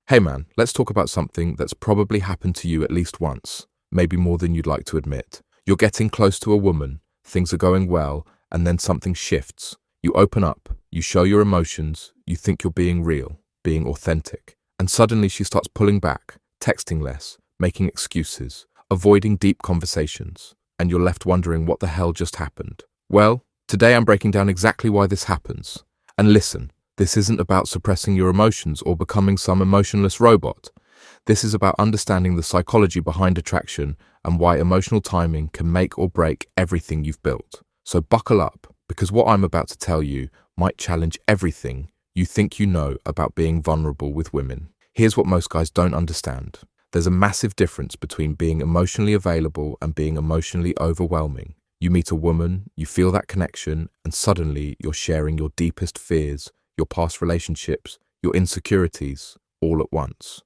Hey man, let's talk about something that's probably happened to you at least once, maybe more than you'd like to admit. You're getting close to a woman, things are going well, and then something shifts. You open up, you show your emotions, you think you're being real, being authentic, and suddenly she starts pulling back, texting less, making excuses, avoiding deep conversations, and you're left wondering what the hell just happened. Well, today I'm breaking down exactly why this happens. And listen, this isn't about suppressing your emotions or becoming some emotionless robot. This is about understanding the psychology behind attraction and why emotional timing can make or break everything you've built. So buckle up, because what I'm about to tell you might challenge everything you think you know about being vulnerable with women. Here's what most guys don't understand. There's a massive difference between being emotionally available and being emotionally overwhelming. You meet a woman, you feel that connection, and suddenly you're sharing your deepest fears, your past relationships, your insecurities, all at once.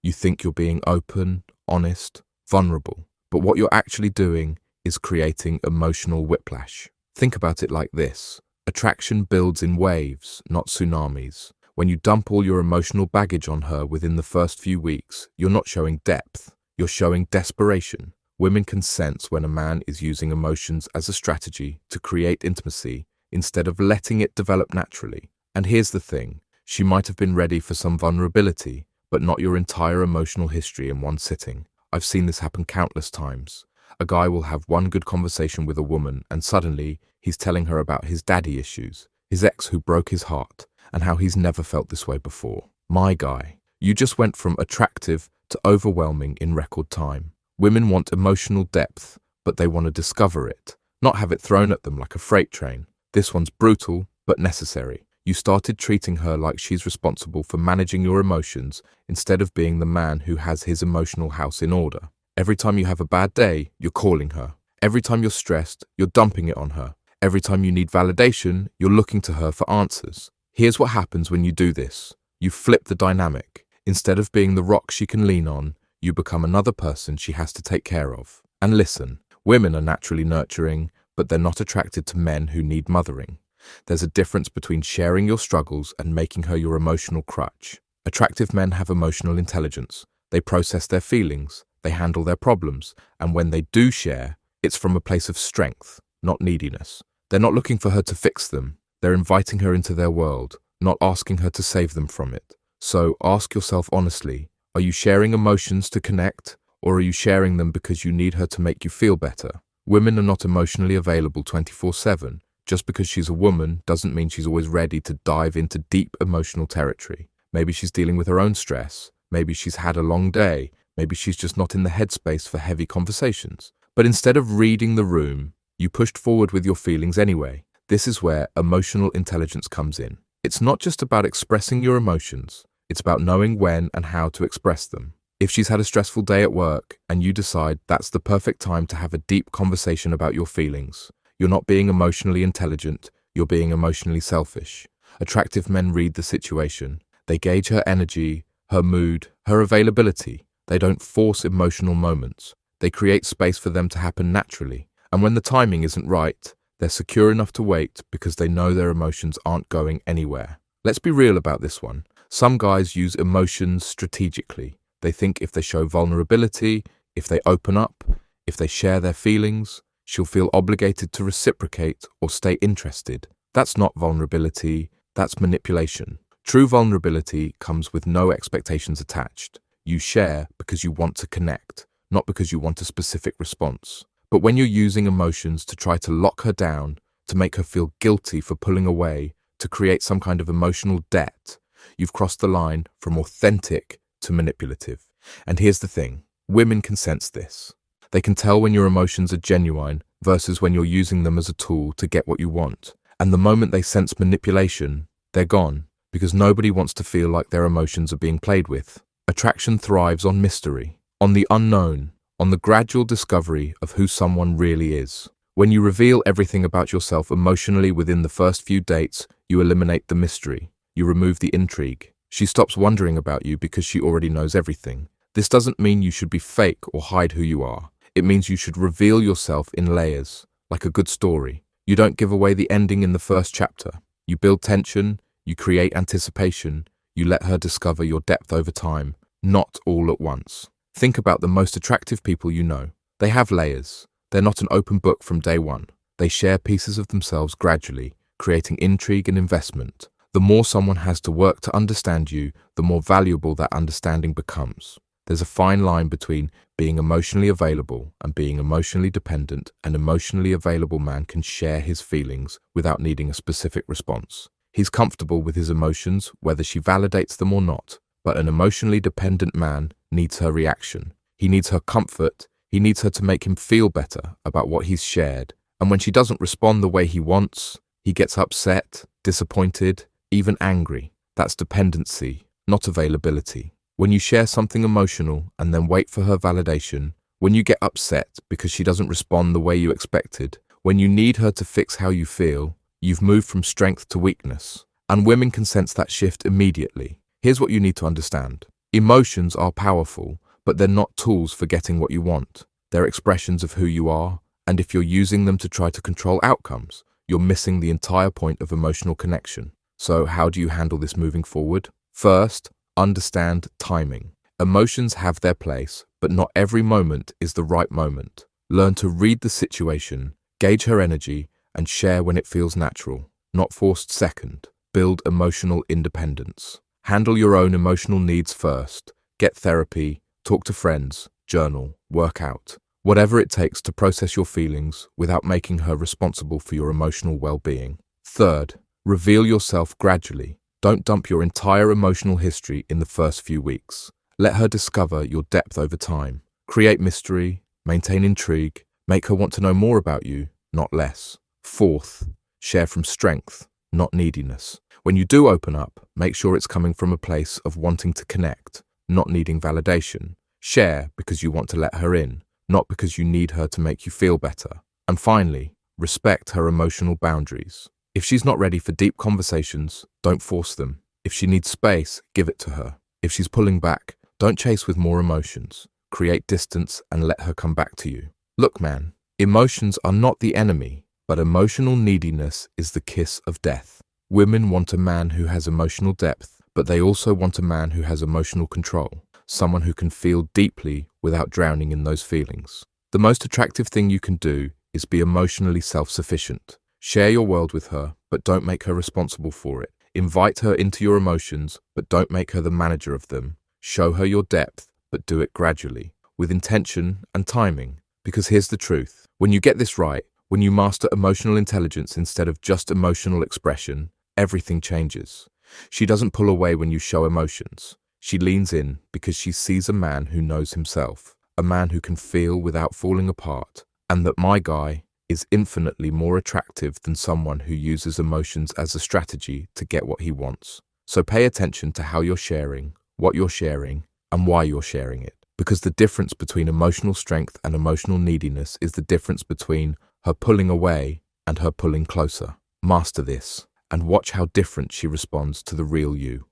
You think you're being open, honest, vulnerable, but what you're actually doing is creating emotional whiplash. Think about it like this. Attraction builds in waves, not tsunamis. When you dump all your emotional baggage on her within the first few weeks, you're not showing depth, you're showing desperation. Women can sense when a man is using emotions as a strategy to create intimacy instead of letting it develop naturally. And here's the thing, she might have been ready for some vulnerability, but not your entire emotional history in one sitting. I've seen this happen countless times. A guy will have one good conversation with a woman and suddenly he's telling her about his daddy issues, his ex who broke his heart, and how he's never felt this way before. My guy, you just went from attractive to overwhelming in record time. Women want emotional depth, but they want to discover it, not have it thrown at them like a freight train. This one's brutal, but necessary. You started treating her like she's responsible for managing your emotions instead of being the man who has his emotional house in order. Every time you have a bad day, you're calling her. Every time you're stressed, you're dumping it on her. Every time you need validation, you're looking to her for answers. Here's what happens when you do this. You flip the dynamic. Instead of being the rock she can lean on, you become another person she has to take care of. And listen, women are naturally nurturing, but they're not attracted to men who need mothering. There's a difference between sharing your struggles and making her your emotional crutch. Attractive men have emotional intelligence. They process their feelings, they handle their problems, and when they do share, it's from a place of strength, not neediness. They're not looking for her to fix them. They're inviting her into their world, not asking her to save them from it. So ask yourself honestly, are you sharing emotions to connect, or are you sharing them because you need her to make you feel better? Women are not emotionally available 24/7. Just because she's a woman doesn't mean she's always ready to dive into deep emotional territory. Maybe she's dealing with her own stress. Maybe she's had a long day. Maybe she's just not in the headspace for heavy conversations. But instead of reading the room, you pushed forward with your feelings anyway. This is where emotional intelligence comes in. It's not just about expressing your emotions. It's about knowing when and how to express them. If she's had a stressful day at work and you decide that's the perfect time to have a deep conversation about your feelings, you're not being emotionally intelligent, you're being emotionally selfish. Attractive men read the situation. They gauge her energy, her mood, her availability. They don't force emotional moments. They create space for them to happen naturally. And when the timing isn't right, they're secure enough to wait because they know their emotions aren't going anywhere. Let's be real about this one. Some guys use emotions strategically. They think if they show vulnerability, if they open up, if they share their feelings, she'll feel obligated to reciprocate or stay interested. That's not vulnerability, that's manipulation. True vulnerability comes with no expectations attached. You share because you want to connect, not because you want a specific response. But when you're using emotions to try to lock her down, to make her feel guilty for pulling away, to create some kind of emotional debt, you've crossed the line from authentic to manipulative. And here's the thing, women can sense this. They can tell when your emotions are genuine versus when you're using them as a tool to get what you want. And the moment they sense manipulation, they're gone, because nobody wants to feel like their emotions are being played with. Attraction thrives on mystery, on the unknown, on the gradual discovery of who someone really is. When you reveal everything about yourself emotionally within the first few dates, you eliminate the mystery. You remove the intrigue. She stops wondering about you because she already knows everything. This doesn't mean you should be fake or hide who you are. It means you should reveal yourself in layers, like a good story. You don't give away the ending in the first chapter. You build tension, you create anticipation, You let her discover your depth over time, not all at once. Think about the most attractive people you know. They have layers. They're not an open book from day one. They share pieces of themselves gradually, creating intrigue and investment. The more someone has to work to understand you, the more valuable that understanding becomes. There's a fine line between being emotionally available and being emotionally dependent. An emotionally available man can share his feelings without needing a specific response. He's comfortable with his emotions, whether she validates them or not. But an emotionally dependent man needs her reaction. He needs her comfort. He needs her to make him feel better about what he's shared. And when she doesn't respond the way he wants, he gets upset, disappointed, even angry. That's dependency, not availability. When you share something emotional and then wait for her validation, when you get upset because she doesn't respond the way you expected, when you need her to fix how you feel, you've moved from strength to weakness. And women can sense that shift immediately. Here's what you need to understand. Emotions are powerful, but they're not tools for getting what you want. They're expressions of who you are, and if you're using them to try to control outcomes, you're missing the entire point of emotional connection. So how do you handle this moving forward? First, understand timing. Emotions have their place, but not every moment is the right moment. Learn to read the situation, gauge her energy, and share when it feels natural, not forced second. Build emotional independence. Handle your own emotional needs first. Get therapy, talk to friends, journal, work out. Whatever it takes to process your feelings without making her responsible for your emotional well-being. Third, reveal yourself gradually. Don't dump your entire emotional history in the first few weeks. Let her discover your depth over time. Create mystery, maintain intrigue, make her want to know more about you, not less. Fourth, share from strength, not neediness. When you do open up, make sure it's coming from a place of wanting to connect, not needing validation. Share because you want to let her in, not because you need her to make you feel better. And finally, respect her emotional boundaries. If she's not ready for deep conversations, don't force them. If she needs space, give it to her. If she's pulling back, don't chase with more emotions. Create distance and let her come back to you. Look, man, emotions are not the enemy, but emotional neediness is the kiss of death. Women want a man who has emotional depth, but they also want a man who has emotional control. Someone who can feel deeply without drowning in those feelings. The most attractive thing you can do is be emotionally self-sufficient. Share your world with her, but don't make her responsible for it. Invite her into your emotions, but don't make her the manager of them. Show her your depth, but do it gradually, with intention and timing. Because here's the truth. When you get this right, when you master emotional intelligence instead of just emotional expression, everything changes. She doesn't pull away when you show emotions. She leans in because she sees a man who knows himself, a man who can feel without falling apart, and that my guy is infinitely more attractive than someone who uses emotions as a strategy to get what he wants. So pay attention to how you're sharing, what you're sharing, and why you're sharing it. Because the difference between emotional strength and emotional neediness is the difference between her pulling away and her pulling closer. Master this, and watch how different she responds to the real you.